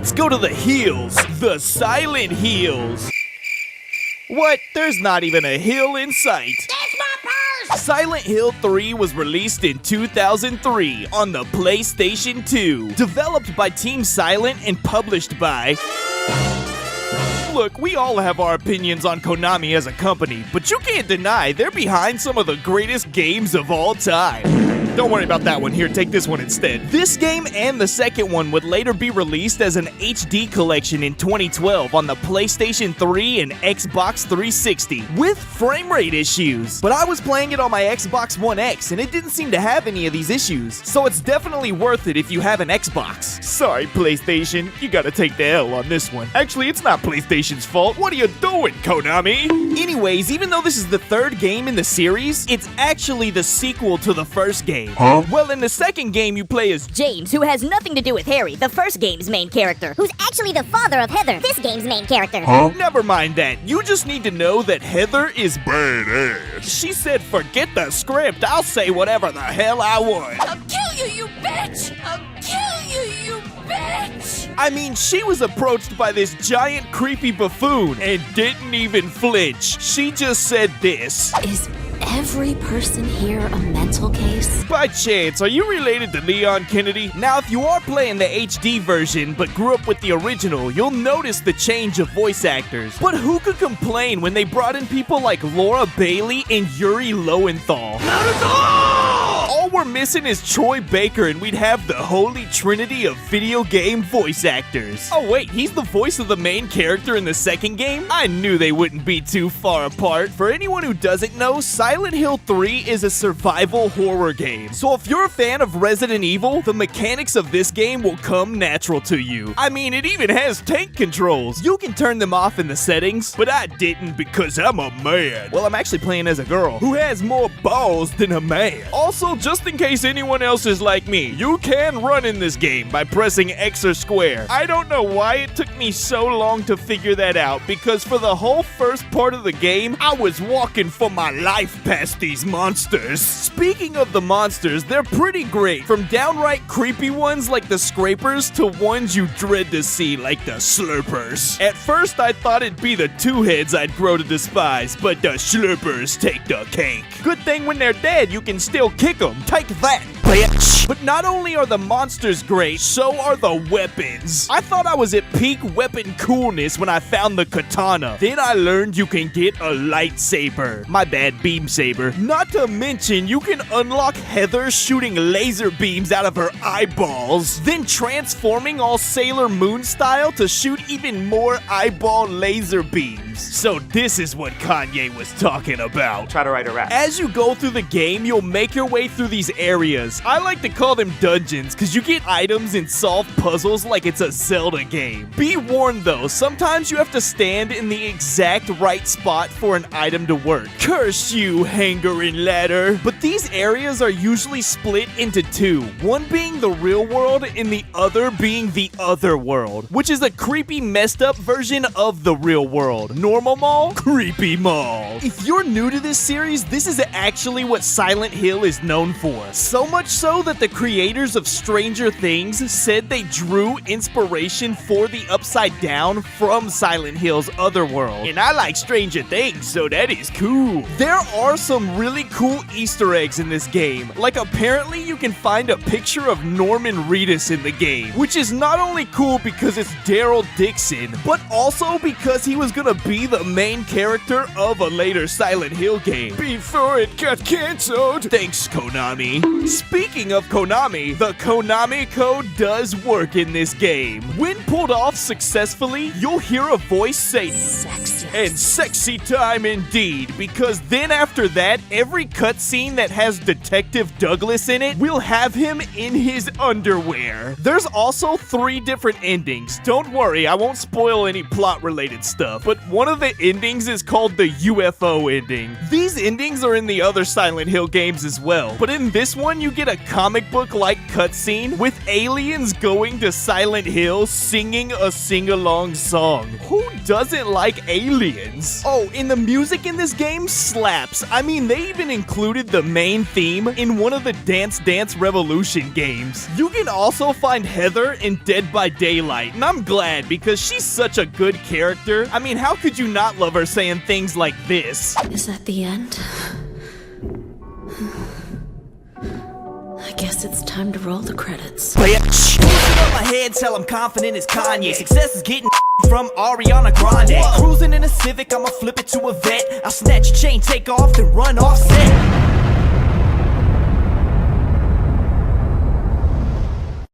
Let's go to the hills, the silent hills. What? There's not even a hill in sight. That's my purse! Silent Hill 3 was released in 2003 on the PlayStation 2. Developed by Team Silent and published by... Look, we all have our opinions on Konami as a company, but you can't deny they're behind some of the greatest games of all time. Don't worry about that one. Here, take this one instead. This game and the second one would later be released as an HD collection in 2012 on the PlayStation 3 and Xbox 360 with frame rate issues. But I was playing it on my Xbox One X and it didn't seem to have any of these issues, so it's definitely worth it if you have an Xbox. Sorry, PlayStation, you gotta take the L on this one. Actually, it's not PlayStation's fault. What are you doing, Konami? Anyways, even though this is the third game in the series, it's actually the sequel to the first game. Huh? Well, in the second game, you play as James, who has nothing to do with Harry, the first game's main character. Who's actually the father of Heather, this game's main character. Huh? Never mind that. You just need to know that Heather is Badass. She said, forget the script. I'll say whatever the hell I want. I'll kill you, you bitch! I'll kill you, you bitch! I mean, she was approached by this giant creepy buffoon and didn't even flinch. She just said this. Is every person here a mental case? By chance, are you related to Leon Kennedy? Now, if you are playing the HD version but grew up with the original, you'll notice the change of voice actors. But who could complain when they brought in people like Laura Bailey and Yuri Lowenthal? Not at all! All we're missing is Troy Baker and we'd have the holy trinity of video game voice actors. Oh wait, he's the voice of the main character in the second game? I knew they wouldn't be too far apart. For anyone who doesn't know, Silent Hill 3 is a survival horror game. So if you're a fan of Resident Evil, the mechanics of this game will come natural to you. I mean, it even has tank controls. You can turn them off in the settings, but I didn't because I'm a man. Well, I'm actually playing as a girl who has more balls than a man. Also, just in case anyone else is like me, you can run in this game by pressing X or square. I don't know why it took me so long to figure that out, because for the whole first part of the game, I was walking for my life past these monsters. Speaking of the monsters, they're pretty great. From downright creepy ones like the Scrapers to ones you dread to see like the Slurpers. At first, I thought it'd be the two heads I'd grow to despise, but the Slurpers take the cake. Good thing when they're dead, you can still kick them. Take that, bitch! But not only are the monsters great, so are the weapons. I thought I was at peak weapon coolness when I found the katana. Then I learned you can get a lightsaber. My bad, beam saber. Not to mention, you can unlock Heather shooting laser beams out of her eyeballs, then transforming all Sailor Moon style to shoot even more eyeball laser beams. So this is what Kanye was talking about. Try to write a rap. As you go through the game, you'll make your way through these areas. I like to call them dungeons because you get items and solve puzzles like it's a Zelda game. Be warned though, sometimes you have to stand in the exact right spot for an item to work. Curse you, hanger and ladder. But these areas are usually split into two, one being the real world and the other being the other world, which is a creepy messed up version of the real world. Normal mall, creepy mall. If you're new to this series, this is actually what Silent Hill is known for. So much so that the creators of Stranger Things said they drew inspiration for the Upside Down from Silent Hill's Otherworld. And I like Stranger Things, so that is cool. There are some really cool Easter eggs in this game. Like apparently you can find a picture of Norman Reedus in the game, which is not only cool because it's Daryl Dixon, but also because he was gonna be the main character of a later Silent Hill game before it got cancelled. Thanks, Konami. Speaking of Konami, the Konami code does work in this game. When pulled off successfully, you'll hear a voice say Sexy. and sexy time indeed, because then after that, every cutscene that has Detective Douglas in it will have him in his underwear. There's also 3 different endings. Don't worry, I won't spoil any plot-related stuff, but one of the endings is called the UFO ending. These endings are in the other Silent Hill games as well, but in this one, you get a comic book-like cutscene with aliens going to Silent Hill singing a sing-along song. Who doesn't like aliens? millions. Oh, and the music in this game slaps. I mean, they even included the main theme in one of the Dance Dance Revolution games. You can also find Heather in Dead by Daylight, and I'm glad because she's such a good character. I mean, how could you not love her saying things like this? Is that the end? I guess it's time to roll the credits. Bitch, cruising up my head till I'm confident as Kanye. Success is getting from Ariana Grande. Cruising in a Civic, I'ma flip it to a vet. I'll snatch your chain, take off, then run off set.